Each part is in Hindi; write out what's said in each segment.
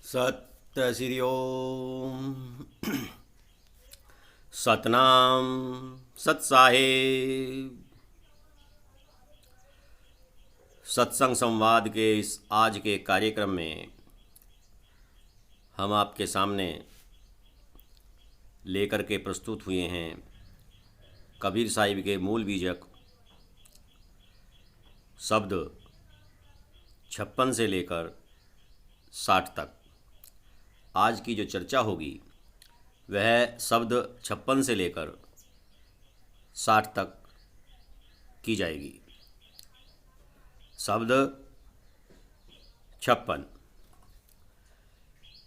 सत्य श्री ओम। सतनाम सत्साहेब। सत्संग संवाद के इस आज के कार्यक्रम में हम आपके सामने लेकर के प्रस्तुत हुए हैं कबीर साहिब के मूल बीजक शब्द 56 से लेकर 60 तक। आज की जो चर्चा होगी वह शब्द 56 से लेकर 60 तक की जाएगी। शब्द 56।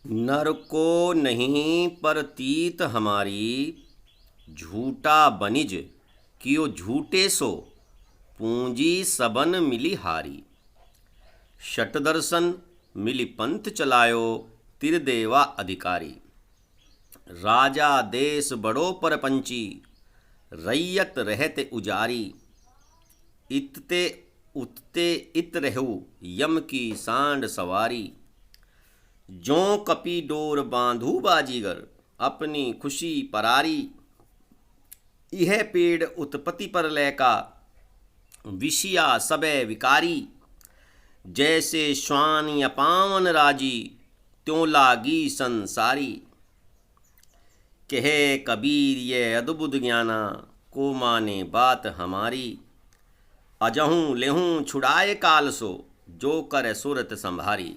नर को नहीं परतीत हमारी, झूठा बनिज कियो झूठे सो, पूंजी सबन मिली हारी। शट दर्शन मिली पंथ चलायो, तिरदेवा अधिकारी। राजा देश बड़ो परपंची, रैयत रहते उजारी। इतते उतते इत रहु, यम की सांड सवारी। जों कपि डोर बांधू बाजीगर, अपनी खुशी परारी। यह पेड़ उत्पत्ति पर लैका, विषया सबे विकारी। जैसे श्वान अपावन राजी, त्यों लागी संसारी। कहे कबीर ये अद्भुत ज्ञाना, को माने बात हमारी। अजहूँ लेहूँ छुड़ाए काल सो, जो कर सुरत संभारी।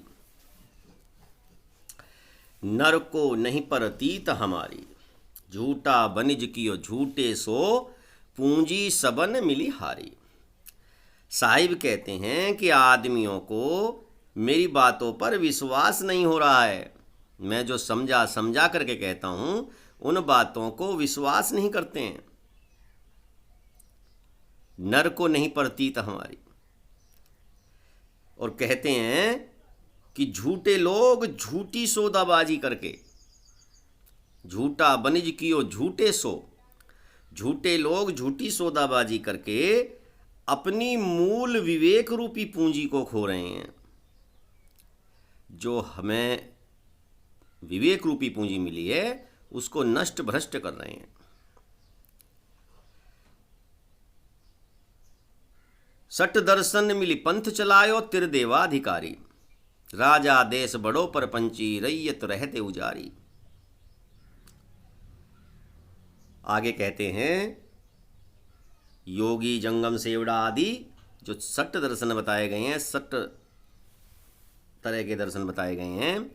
नर को नहीं परतीत हमारी, झूठा बनिज कियो झूठे सो, पूंजी सबन मिली हारी। साहिब कहते हैं कि आदमियों को मेरी बातों पर विश्वास नहीं हो रहा है। मैं जो समझा करके कहता हूँ उन बातों को विश्वास नहीं करते हैं। नर को नहीं परतीत हमारी, और कहते हैं कि झूठे लोग झूठी सौदाबाजी करके, झूठा बनिज कियो झूठे सो, झूठे लोग झूठी सौदाबाजी करके अपनी मूल विवेक रूपी पूंजी को खो रहे हैं। जो हमें विवेक रूपी पूंजी मिली है उसको नष्ट भ्रष्ट कर रहे हैं। सट दर्शन मिली पंथ चलायो, तिरदेवाधिकारी। राजा देश बड़ो परपंची, रैयत रहते उजारी। आगे कहते हैं योगी जंगम सेवड़ा आदि जो सट दर्शन बताए गए हैं, सट तरह के दर्शन बताए गए हैं,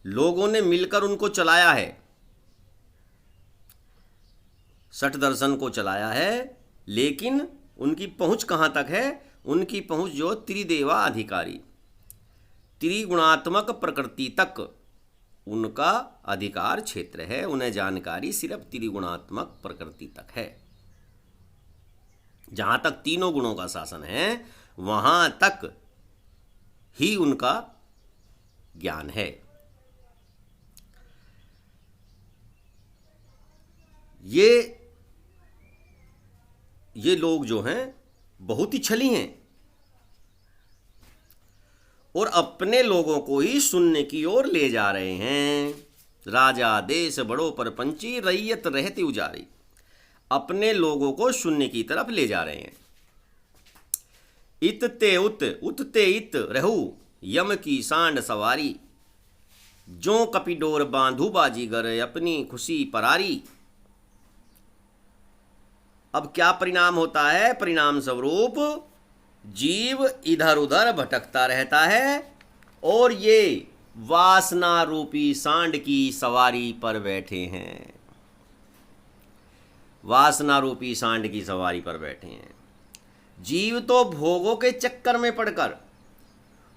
लोगों ने मिलकर उनको चलाया है। सट दर्शन को चलाया है, लेकिन उनकी पहुंच कहाँ तक है? उनकी पहुंच जो त्रिदेवा अधिकारी, त्रिगुणात्मक प्रकृति तक उनका अधिकार क्षेत्र है। उन्हें जानकारी सिर्फ त्रिगुणात्मक प्रकृति तक है। जहां तक तीनों गुणों का शासन है वहां तक ही उनका ज्ञान है। ये लोग जो हैं बहुत ही छली हैं और अपने लोगों को ही सुनने की ओर ले जा रहे हैं। राजा देश बड़ो परपंची, रैयत रहती उजारी। अपने लोगों को शून्य की तरफ ले जा रहे हैं। इतते उत उतते इत रहू, यम की सांड सवारी। जो कपि डोर बांधू बाजीगर, अपनी खुशी परारी। अब क्या परिणाम होता है? परिणाम स्वरूप जीव इधर उधर भटकता रहता है और ये वासना रूपी सांड की सवारी पर बैठे हैं। वासना रूपी सांड की सवारी पर बैठे हैं। जीव तो भोगों के चक्कर में पड़कर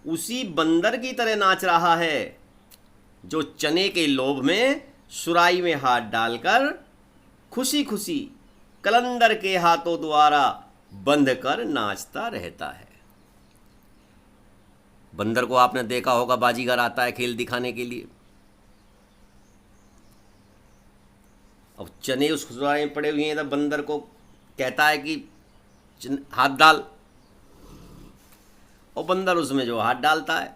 उसी बंदर की तरह नाच रहा है जो चने के लोभ में सुराई में हाथ डालकर खुशी खुशी कलंदर के हाथों द्वारा बंध कर नाचता रहता है। बंदर को आपने देखा होगा, बाजीगर आता है खेल दिखाने के लिए। अब चने उस सुराई में पड़े हुए हैं, तब बंदर को कहता है कि हाथ डाल, और बंदर उसमें जो हाथ डालता है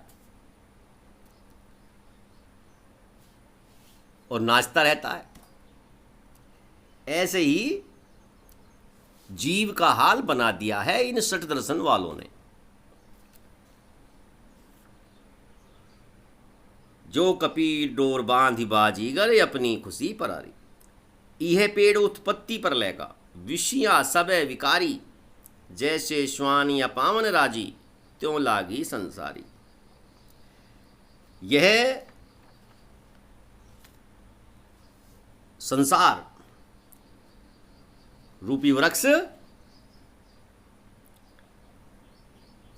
और नाचता रहता है। ऐसे ही जीव का हाल बना दिया है इन षट दर्शन वालों ने। जो कपीर डोर बांधी बाजीगर अपनी खुशी परारी, यह पेड़ उत्पत्ति पर लेगा विषया सब विकारी, जैसे श्वान या पावन राजी त्यों लागी संसारी। यह संसार रूपी वृक्ष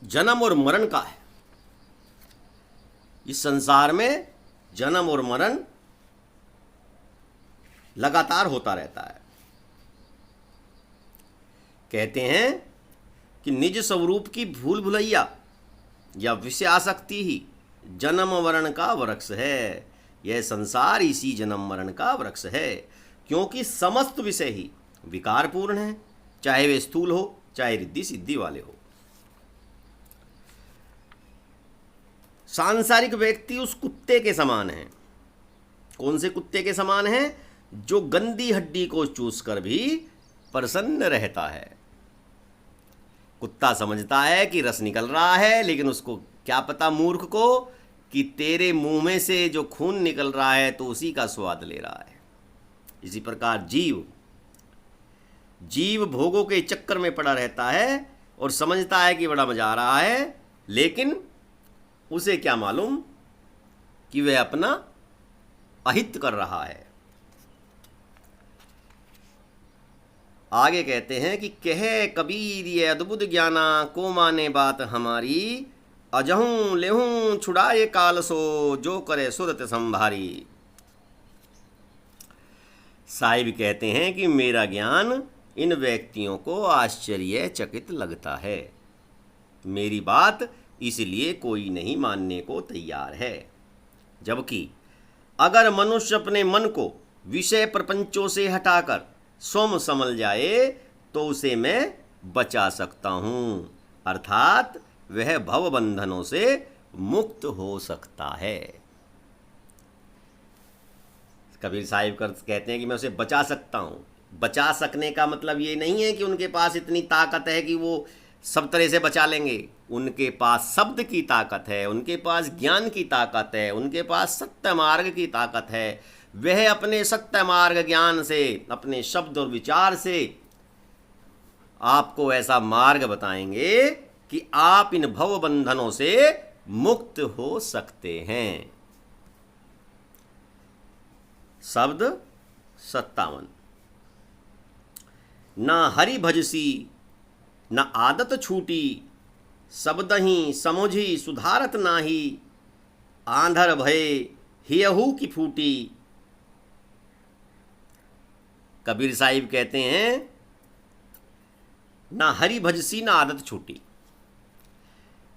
जन्म और मरण का है। इस संसार में जन्म और मरण लगातार होता रहता है। कहते हैं कि निज स्वरूप की भूल भुलैया या विषयासक्ति ही जन्म मरण का वृक्ष है। यह संसार इसी जन्म मरण का वृक्ष है, क्योंकि समस्त विषय ही विकारपूर्ण है, चाहे वे स्थूल हो चाहे रिद्धि सिद्धि वाले हो। सांसारिक व्यक्ति उस कुत्ते के समान है। कौन से कुत्ते के समान है? जो गंदी हड्डी को चूस कर भी प्रसन्न रहता है। कुत्ता समझता है कि रस निकल रहा है, लेकिन उसको क्या पता मूर्ख को कि तेरे मुंह में से जो खून निकल रहा है तो उसी का स्वाद ले रहा है। इसी प्रकार जीव भोगों के चक्कर में पड़ा रहता है और समझता है कि बड़ा मजा आ रहा है, लेकिन उसे क्या मालूम कि वह अपना अहित कर रहा है। आगे कहते हैं कि कहे कबीर ये अद्भुत ज्ञाना, को माने बात हमारी, अजहूं लेहूं छुड़ाए काल सो, जो करे सुरत संभारी। साहिब कहते हैं कि मेरा ज्ञान इन व्यक्तियों को आश्चर्यचकित लगता है। मेरी बात इसलिए कोई नहीं मानने को तैयार है। जबकि अगर मनुष्य अपने मन को विषय प्रपंचों से हटाकर स्वयं संभल जाए तो उसे मैं बचा सकता हूँ, अर्थात वह भव बंधनों से मुक्त हो सकता है। कबीर साहिब कहते हैं कि मैं उसे बचा सकता हूँ। बचा सकने का मतलब ये नहीं है कि उनके पास इतनी ताकत है कि वो सब तरह से बचा लेंगे। उनके पास शब्द की ताकत है, उनके पास ज्ञान की ताकत है, उनके पास सत्य मार्ग की ताकत है। वह अपने सत्य मार्ग ज्ञान से, अपने शब्द और विचार से आपको ऐसा मार्ग बताएंगे कि आप इन भव बंधनों से मुक्त हो सकते हैं। शब्द 57। ना हरि भजसी न आदत छूटी, शब्दहि समुझी सुधारत नाही, आंधर भय हियहू की फूटी। कबीर साहिब कहते हैं ना हरि भजसी ना आदत छूटी।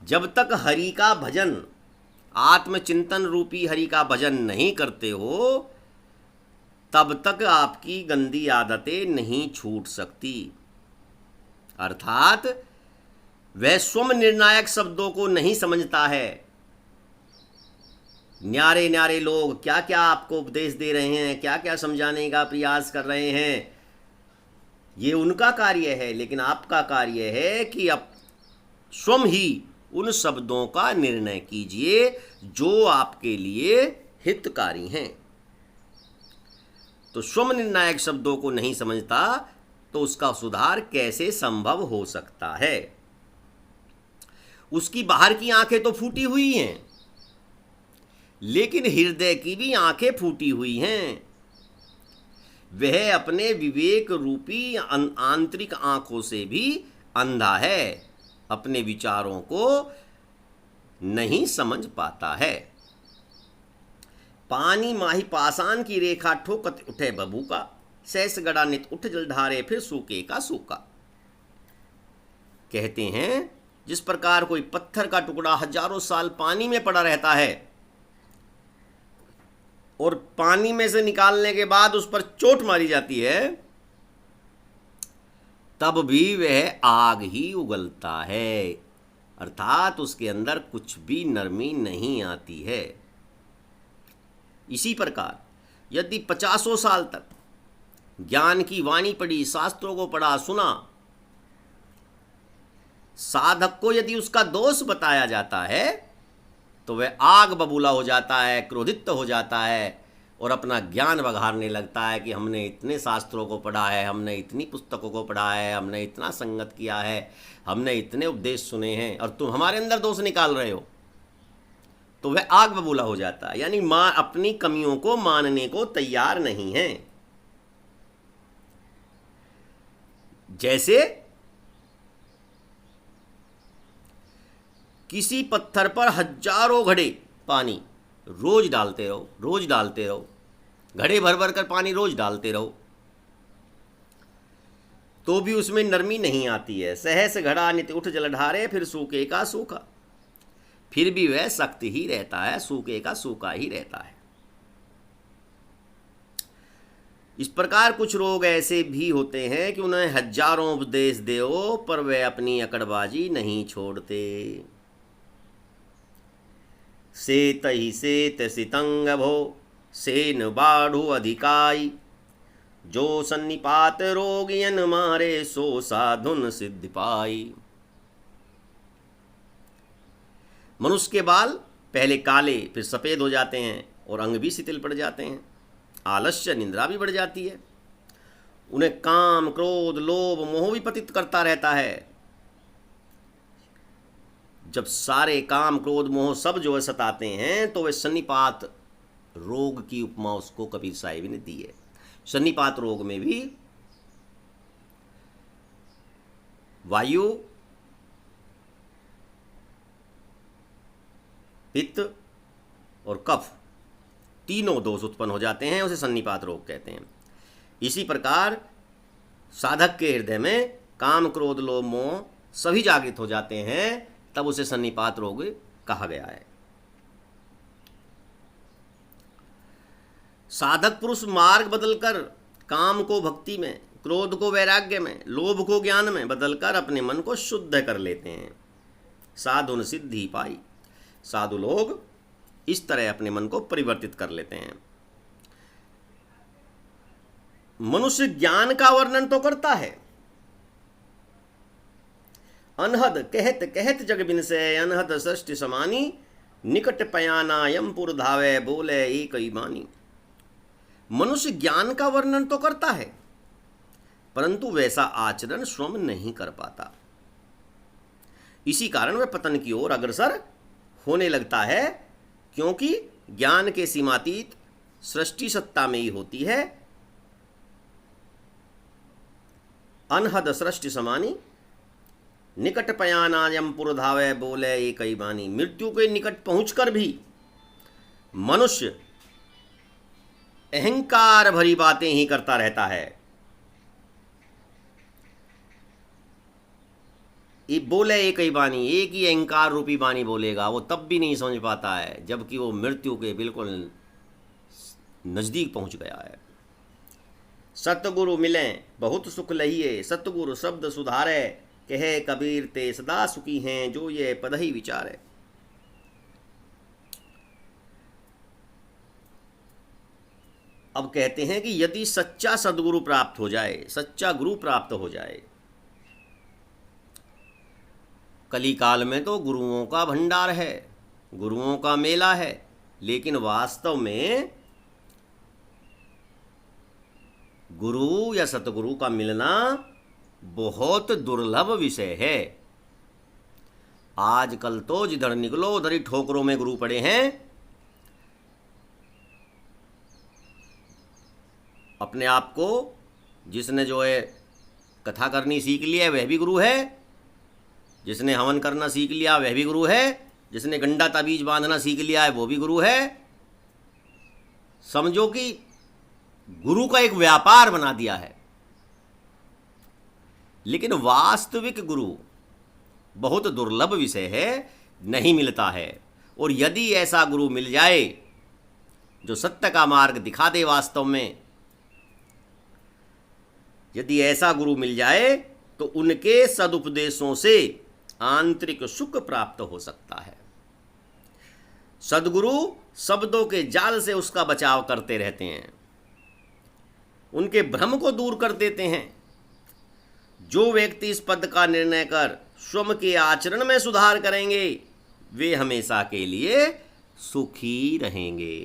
जब तक हरि का भजन, आत्मचिंतन रूपी हरि का भजन नहीं करते हो, तब तक आपकी गंदी आदतें नहीं छूट सकती। अर्थात वह स्वयं निर्णायक शब्दों को नहीं समझता है। न्यारे न्यारे लोग क्या क्या आपको उपदेश दे रहे हैं, क्या क्या समझाने का प्रयास कर रहे हैं, ये उनका कार्य है। लेकिन आपका कार्य है कि आप स्वयं ही उन शब्दों का निर्णय कीजिए जो आपके लिए हितकारी हैं। तो स्वयं निर्णायक शब्दों को नहीं समझता तो उसका सुधार कैसे संभव हो सकता है? उसकी बाहर की आंखें तो फूटी हुई हैं, लेकिन हृदय की भी आंखें फूटी हुई हैं। वह अपने विवेक रूपी आंतरिक आंखों से भी अंधा है, अपने विचारों को नहीं समझ पाता है। पानी माही पाषाण की रेखा ठोकत उठे बबू का, सहस गड़ा नित उठ जलधारे फिर सूखे का सूखा। कहते हैं जिस प्रकार कोई पत्थर का टुकड़ा हजारों साल पानी में पड़ा रहता है और पानी में से निकालने के बाद उस पर चोट मारी जाती है, तब भी वह आग ही उगलता है, अर्थात उसके अंदर कुछ भी नरमी नहीं आती है। इसी प्रकार यदि 50 साल तक ज्ञान की वाणी पढ़ी, शास्त्रों को पढ़ा सुना, साधक को यदि उसका दोष बताया जाता है तो वह आग बबूला हो जाता है, क्रोधित हो जाता है और अपना ज्ञान बघारने लगता है कि हमने इतने शास्त्रों को पढ़ा है, हमने इतनी पुस्तकों को पढ़ा है, हमने इतना संगत किया है, हमने इतने उपदेश सुने हैं और तुम हमारे अंदर दोष निकाल रहे हो। तो वह आग बबूला हो जाता है, यानी अपनी कमियों को मानने को तैयार नहीं है। जैसे किसी पत्थर पर हजारों घड़े पानी रोज डालते रहो, रोज डालते रहो, घड़े भर भर कर पानी रोज डालते रहो, तो भी उसमें नरमी नहीं आती है। सहस घड़ा नित उठ जल ढारे, फिर सूखे का सूखा, फिर भी वह सख्त ही रहता है, सूखे का सूखा ही रहता है। इस प्रकार कुछ लोग ऐसे भी होते हैं कि उन्हें हजारों उपदेश दो पर वे अपनी अकड़बाजी नहीं छोड़ते। सेत ही सेत सितंग भो, सेन बाढ़ु अधिकाई, जो सन्निपात रोगियन मारे, सो साधुन सिद्धि पाई। मनुष्य के बाल पहले काले फिर सफ़ेद हो जाते हैं और अंग भी शिथिल पड़ जाते हैं, आलस्य निंद्रा भी बढ़ जाती है, उन्हें काम क्रोध लोभ मोह भी पतित करता रहता है। जब सारे काम क्रोध मोह सब जो है सताते हैं तो वे सन्निपात रोग की उपमा उसको कबीर साहिब ने दी है। सन्निपात रोग में भी वायु, पित्त और कफ तीनों दोष उत्पन्न हो जाते हैं, उसे सन्निपात रोग कहते हैं। इसी प्रकार साधक के हृदय में काम क्रोध लोभ मोह सभी जागृत हो जाते हैं, तब उसे सन्निपात रोग कहा गया है। साधक पुरुष मार्ग बदलकर काम को भक्ति में, क्रोध को वैराग्य में, लोभ को ज्ञान में बदलकर अपने मन को शुद्ध कर लेते हैं। साधुन सिद्धि पाई, साधु लोग इस तरह अपने मन को परिवर्तित कर लेते हैं। मनुष्य ज्ञान का वर्णन तो करता है, अनहद कहत कहत जग बिन से, अनहद सृष्टि समानी, निकट पयाना यमपुर धावे, बोले एक ही बानी। मनुष्य ज्ञान का वर्णन तो करता है परंतु वैसा आचरण स्वयं नहीं कर पाता। इसी कारण वह पतन की ओर अग्रसर होने लगता है, क्योंकि ज्ञान के सीमातीत सृष्टि सत्ता में ही होती है। अनहद सृष्टि समानी, निकट पयाना यमपुर धावे, बोले एक ही बानी। मृत्यु के निकट पहुंचकर भी मनुष्य अहंकार भरी बातें ही करता रहता है। ये बोले एक ही बानी, एक ही अहंकार रूपी बानी बोलेगा, वो तब भी नहीं समझ पाता है जबकि वो मृत्यु के बिल्कुल नजदीक पहुंच गया है। सतगुरु मिले बहुत सुख लहिए, सतगुरु शब्द सुधारे, कहे कबीर ते सदा सुखी हैं, जो ये पद ही विचारे। अब कहते हैं कि यदि सच्चा सदगुरु प्राप्त हो जाए, सच्चा गुरु प्राप्त हो जाए, कली काल में तो गुरुओं का भंडार है, गुरुओं का मेला है, लेकिन वास्तव में गुरु या सतगुरु का मिलना बहुत दुर्लभ विषय है। आजकल तो जिधर निकलो उधर ही ठोकरों में गुरु पड़े हैं। अपने आप को जिसने जो है कथा करनी सीख लिया है वह भी गुरु है, जिसने हवन करना सीख लिया वह भी गुरु है, जिसने गंडा ताबीज बांधना सीख लिया है वो भी गुरु है। समझो कि गुरु का एक व्यापार बना दिया है। लेकिन वास्तविक गुरु बहुत दुर्लभ विषय है, नहीं मिलता है। और यदि ऐसा गुरु मिल जाए जो सत्य का मार्ग दिखा दे, वास्तव में यदि ऐसा गुरु मिल जाए तो उनके सदुपदेशों से आंतरिक सुख प्राप्त हो सकता है। सदगुरु शब्दों के जाल से उसका बचाव करते रहते हैं। उनके भ्रम को दूर कर देते हैं। जो व्यक्ति इस पद का निर्णय कर स्वयं के आचरण में सुधार करेंगे वे हमेशा के लिए सुखी रहेंगे।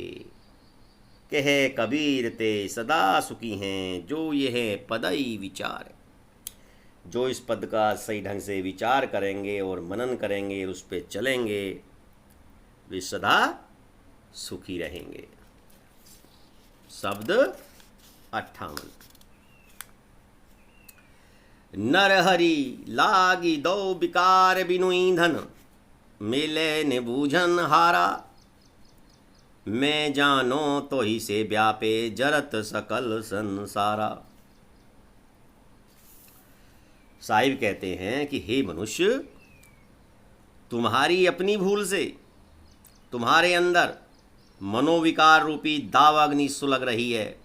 कहे कबीर ते सदा सुखी हैं, जो यह पदई विचार। जो इस पद का सही ढंग से विचार करेंगे और मनन करेंगे, उस पे चलेंगे, वे सदा सुखी रहेंगे। शब्द 58। नरहरि लागी दो विकार बिनु ईंधन, मिले ने बूझन हारा। मैं जानो तो ही से व्यापे जरत सकल संसारा। साहिब कहते हैं कि हे मनुष्य, तुम्हारी अपनी भूल से तुम्हारे अंदर मनोविकार रूपी दावाग्नि सुलग रही है।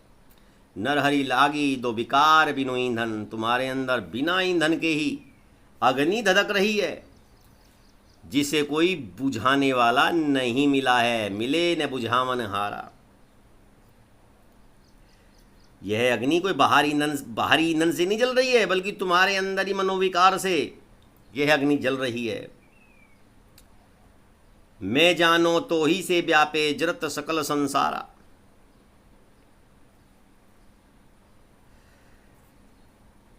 नरहरि लागी दो विकार बिनु ईंधन, तुम्हारे अंदर बिना ईंधन के ही अग्नि धधक रही है, जिसे कोई बुझाने वाला नहीं मिला है। मिले न बुझावन हारा। यह अग्नि कोई बाहरी ईंधन से नहीं जल रही है, बल्कि तुम्हारे अंदर ही मनोविकार से यह अग्नि जल रही है। मैं जानो तो ही से व्यापे जरत सकल संसारा।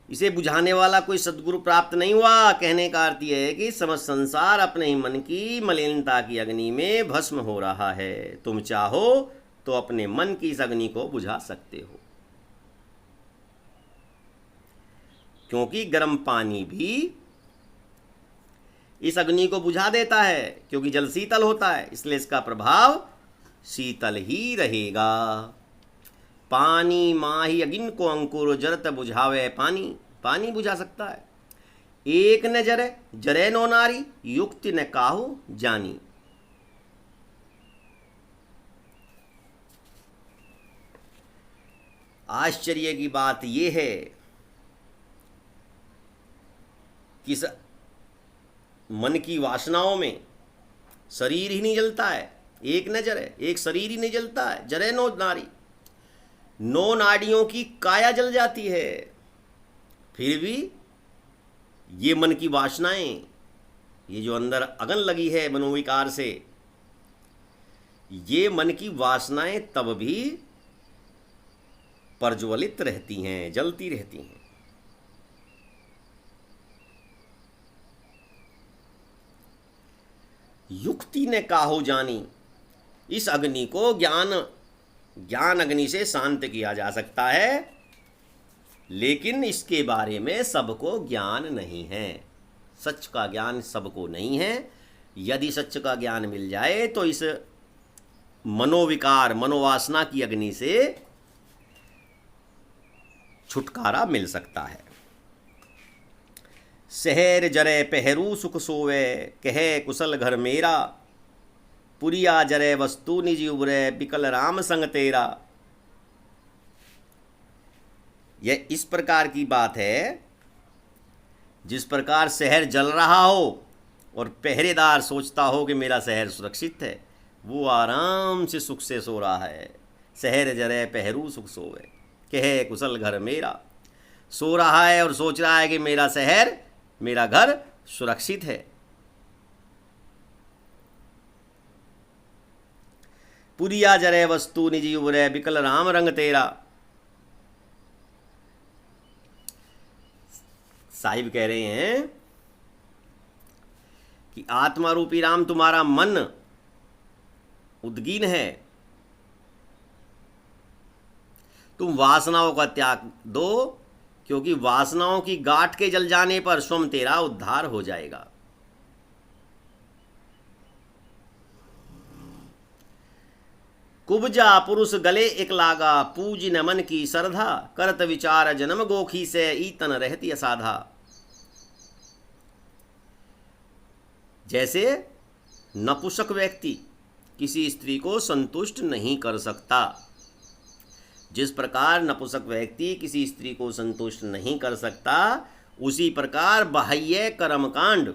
इसे बुझाने वाला कोई सद्गुरु प्राप्त नहीं हुआ। कहने का अर्थ यह है कि समस्त संसार अपने ही मन की मलिनता की अग्नि में भस्म हो रहा है। तुम चाहो तो अपने मन की इस अग्नि को बुझा सकते हो, क्योंकि गर्म पानी भी इस अग्नि को बुझा देता है, क्योंकि जल शीतल होता है, इसलिए इसका प्रभाव शीतल ही रहेगा। पानी माही अगिन को अंकुर, जरत बुझावे पानी। पानी बुझा सकता है। एक न जरे जरे नो नारी, युक्ति न काहू जानी। आश्चर्य की बात यह है कि मन की वासनाओं में शरीर ही नहीं जलता है। एक न जरे, एक शरीर ही नहीं जलता है। जरे नो नारी, 9 नाड़ियों की काया जल जाती है, फिर भी ये मन की वासनाएं, ये जो अंदर अगन लगी है मनोविकार से, ये मन की वासनाएं तब भी प्रज्वलित रहती हैं, जलती रहती हैं। युक्ति ने काहो जानी। इस अग्नि को ज्ञान अग्नि से शांत किया जा सकता है, लेकिन इसके बारे में सबको ज्ञान नहीं है। सच का ज्ञान सबको नहीं है। यदि सच का ज्ञान मिल जाए तो इस मनोविकार मनोवासना की अग्नि से छुटकारा मिल सकता है। शहर जरे पहरू सुख सोवे, कहे कुशल घर मेरा। पुरिया जरे वस्तु निज उबरे, बिकल राम संग तेरा। यह इस प्रकार की बात है जिस प्रकार शहर जल रहा हो और पहरेदार सोचता हो कि मेरा शहर सुरक्षित है, वो आराम से सुख से सो रहा है। शहर जरे पहरू सुख सोवे, कहे कुशल घर मेरा। सो रहा है और सोच रहा है कि मेरा शहर, मेरा घर सुरक्षित है। पुरिया जरे वस्तु निजी उबरे, बिकल राम रंग तेरा। साहिब कह रहे हैं कि आत्मा रूपी राम तुम्हारा मन उद्गीन है, तुम वासनाओं का त्याग दो, क्योंकि वासनाओं की गांठ के जल जाने पर स्वयं तेरा उद्धार हो जाएगा। कुब्जा पुरुष गले एक लागा, पूज न मन की श्रद्धा। करत विचार जन्म गोखी से, ईतन रहती असाधा। जैसे नपुंसक व्यक्ति किसी स्त्री को संतुष्ट नहीं कर सकता, जिस प्रकार नपुंसक व्यक्ति किसी स्त्री को संतुष्ट नहीं कर सकता, उसी प्रकार बाह्य कर्मकांड,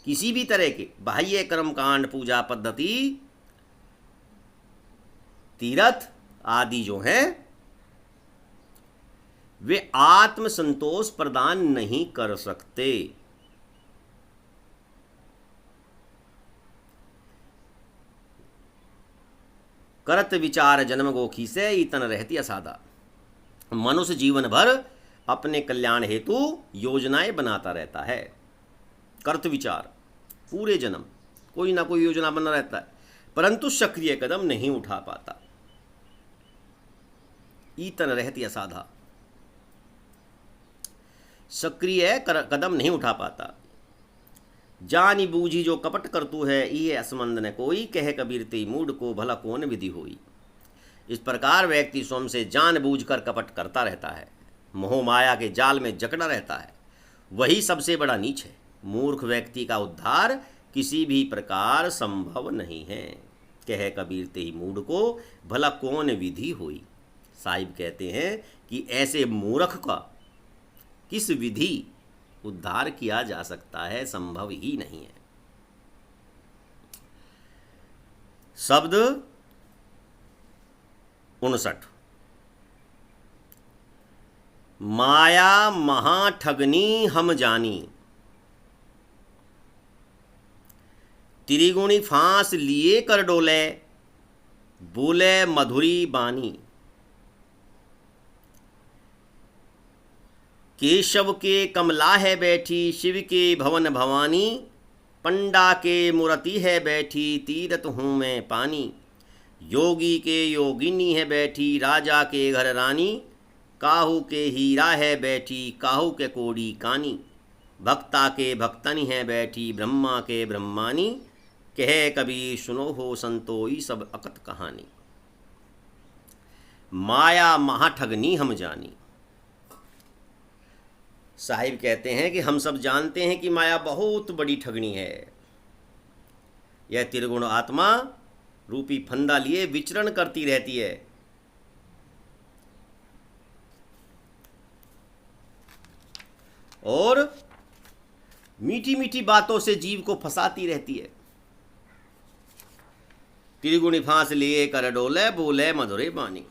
किसी भी तरह के बाह्य कर्मकांड, पूजा पद्धति, तीर्थ आदि जो हैं, वे आत्म संतोष प्रदान नहीं कर सकते। करत विचार जन्म गोखी से ईतन रहती असादा। मनुष्य जीवन भर अपने कल्याण हेतु योजनाएं बनाता रहता है। करत विचार, पूरे जन्म कोई ना कोई योजना बना रहता है, परंतु सक्रिय कदम नहीं उठा पाता। ईतन रहती असाधा, सक्रिय कदम नहीं उठा पाता। जानी बूझी जो कपट करतू है, ये असमंद न कोई, कहे कबीर ते मूड को भला कौन विधि होई। इस प्रकार व्यक्ति स्वयं से जानबूझकर कपट करता रहता है, मोह माया के जाल में जकड़ा रहता है, वही सबसे बड़ा नीच है। मूर्ख व्यक्ति का उद्धार किसी भी प्रकार संभव नहीं है। कहे कबीर ते मूड को भला कौन विधि होई। साहिब कहते हैं कि ऐसे मूर्ख का किस विधि उद्धार किया जा सकता है, संभव ही नहीं है। शब्द 59। माया महाठगनी हम जानी, त्रिगुणी फांस लिए कर डोले, बोले मधुरी बानी। केशव के कमला है बैठी, शिव के भवन भवानी, पंडा के मूर्ति है बैठी, तीरथ हूँ मैं पानी। योगी के योगिनी है बैठी, राजा के घर रानी, काहू के हीरा है बैठी, काहू के कोड़ी कानी। भक्ता के भक्तनी है बैठी, ब्रह्मा के ब्रह्मानी, कहे कभी सुनो हो संतोई सब अकत कहानी। माया महाठगनी हम जानी। साहिब कहते हैं कि हम सब जानते हैं कि माया बहुत बड़ी ठगनी है। यह त्रिगुण आत्मा रूपी फंदा लिए विचरण करती रहती है। और मीठी मीठी बातों से जीव को फंसाती रहती है। त्रिगुणी फांस लिए कर डोले, बोले मधुरे बानी।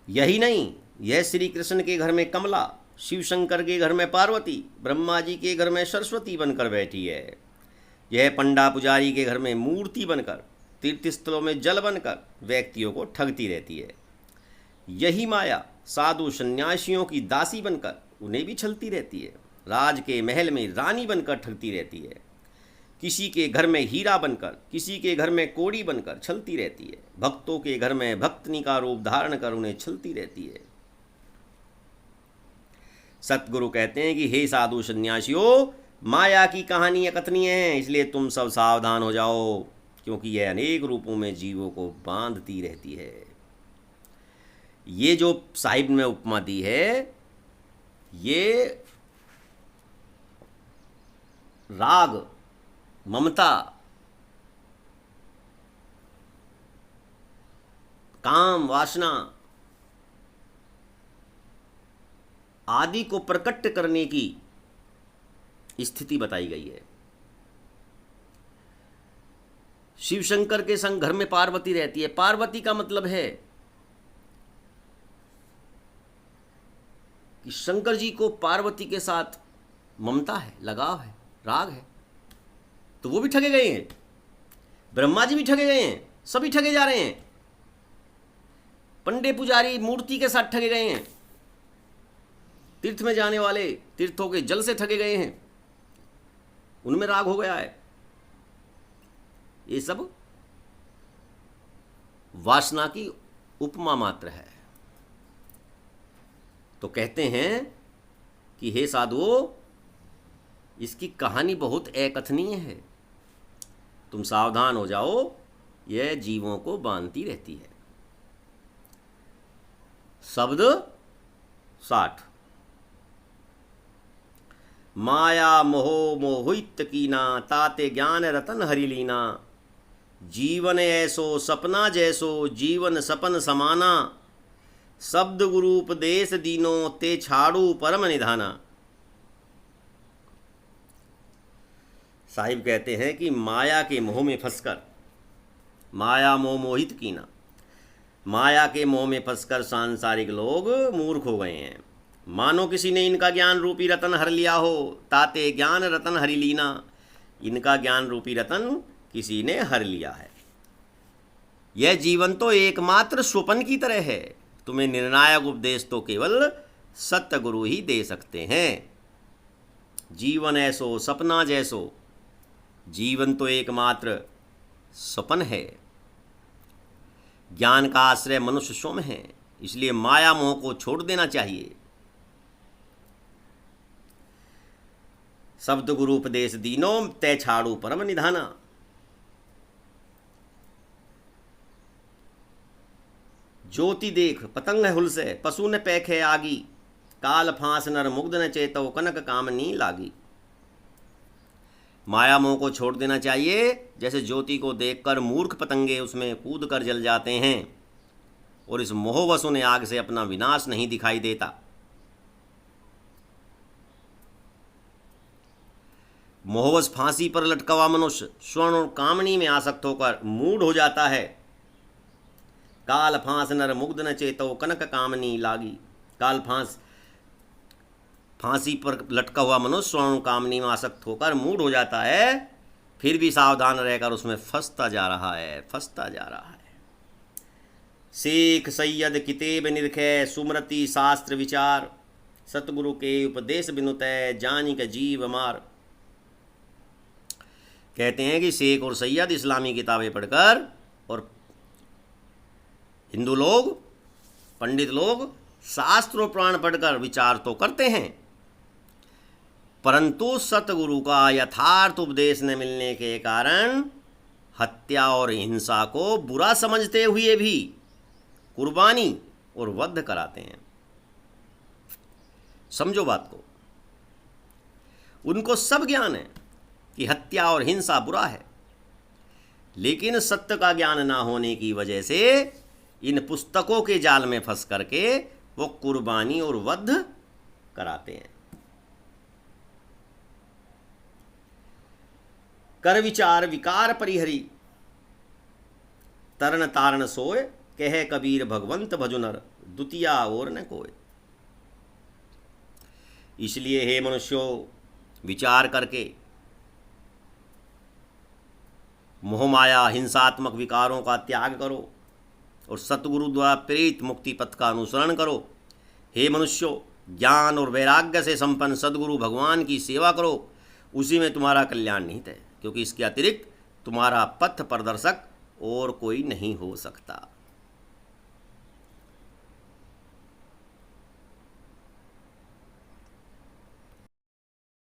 यही नहीं, यह श्री कृष्ण के घर में कमला, शिव शंकर के घर में पार्वती, ब्रह्मा जी के घर में सरस्वती बनकर बैठी है। यह पंडा पुजारी के घर में मूर्ति बनकर, तीर्थस्थलों में जल बनकर व्यक्तियों को ठगती रहती है। यही माया साधु सन्यासियों की दासी बनकर उन्हें भी छलती रहती है। राज के महल में रानी बनकर ठगती रहती है। किसी के घर में हीरा बनकर, किसी के घर में कोड़ी बनकर छलती रहती है। भक्तों के घर में भक्तनी का रूप धारण कर उन्हें छलती रहती है। सतगुरु कहते हैं कि हे साधु सन्यासियों, माया की कहानी कथनीय है, इसलिए तुम सब सावधान हो जाओ, क्योंकि यह अनेक रूपों में जीवों को बांधती रहती है। ये जो साहिब ने उपमा दी है, ये राग, ममता, काम, वासना आदि को प्रकट करने की स्थिति बताई गई है। शिव शंकर के संग घर में पार्वती रहती है। पार्वती का मतलब है कि शंकर जी को पार्वती के साथ ममता है, लगाव है, राग है, तो वो भी ठगे गए हैं। ब्रह्मा जी भी ठगे गए हैं, सभी ठगे जा रहे हैं। पंडे पुजारी मूर्ति के साथ ठगे गए हैं। तीर्थ में जाने वाले तीर्थों के जल से ठगे गए हैं, उनमें राग हो गया है। ये सब वासना की उपमा मात्र है। तो कहते हैं कि हे साधुओं, इसकी कहानी बहुत अकथनीय है, तुम सावधान हो जाओ, यह जीवों को बांधती रहती है। शब्द 60। माया मोह मोहित कीना, ताते ज्ञान रतन हरिलीना। जीवन ऐसो सपना जैसो, जीवन सपन समाना। शब्द गुरु उपदेश दीनो, ते छाड़ू परम निधाना। साहिब कहते हैं कि माया के मोह में फंसकर, माया मोह मोहित कीना, माया के मोह में फंसकर सांसारिक लोग मूर्ख हो गए हैं। मानो किसी ने इनका ज्ञान रूपी रतन हर लिया हो, ताते ज्ञान रतन हरि लीना। इनका ज्ञान रूपी रतन किसी ने हर लिया है। यह जीवन तो एकमात्र स्वप्न की तरह है। तुम्हें निर्णायक उपदेश तो केवल सत्य गुरु ही दे सकते हैं। जीवन ऐसो सपना जैसो, जीवन तो एकमात्र स्वप्न है। ज्ञान का आश्रय मनुष्य स्वयं है, इसलिए माया मोह को छोड़ देना चाहिए। शब्द गुरु उपदेश दीनो, तय छाड़ू परम निधाना। ज्योति देख पतंग है हुलसे, पशु न पैख है आगी। काल फांस नर मुग्ध न चेतो, कनक कामनी लागी। माया मोह को छोड़ देना चाहिए। जैसे ज्योति को देखकर मूर्ख पतंगे उसमें कूद कर जल जाते हैं, और इस मोहवश उन्हें आग से अपना विनाश नहीं दिखाई देता। मोहवश फांसी पर लटका हुआ मनुष्य स्वर्ण और कामनी में आसक्त होकर मूढ़ हो जाता है। काल फांस नर मुग्ध न चेतो, कनक कामनी लागी। काल फांसी पर लटका हुआ मनुष्य स्वर्ण कामनी में आसक्त होकर मूढ़ हो जाता है, फिर भी सावधान रहकर उसमें फंसता जा रहा है। शेख सैयद कितेब निरखे, सुमृति शास्त्र विचार। सतगुरु के उपदेश बिनुतै, जानी का जीव मार। कहते हैं कि शेख और सैयद इस्लामी किताबें पढ़कर और हिंदू लोग, पंडित लोग शास्त्र और पुराण पढ़कर विचार तो करते हैं, परंतु सतगुरु का यथार्थ उपदेश न मिलने के कारण हत्या और हिंसा को बुरा समझते हुए भी कुर्बानी और वध कराते हैं। समझो बात को। उनको सब ज्ञान है कि हत्या और हिंसा बुरा है, लेकिन सत्य का ज्ञान ना होने की वजह से इन पुस्तकों के जाल में फंस करके वो कुर्बानी और वध कराते हैं। कर विचार विकार परिहरी, तरन तारण सोय। कहे कबीर भगवंत भजुनर, द्वितीया और न कोय। इसलिए हे मनुष्यों, विचार करके मोहमाया हिंसात्मक विकारों का त्याग करो और सतगुरु द्वारा प्रेरित मुक्ति पथ का अनुसरण करो। हे मनुष्यों, ज्ञान और वैराग्य से संपन्न सदगुरु भगवान की सेवा करो, उसी में तुम्हारा कल्याण निहित है, क्योंकि इसके अतिरिक्त तुम्हारा पथ प्रदर्शक और कोई नहीं हो सकता।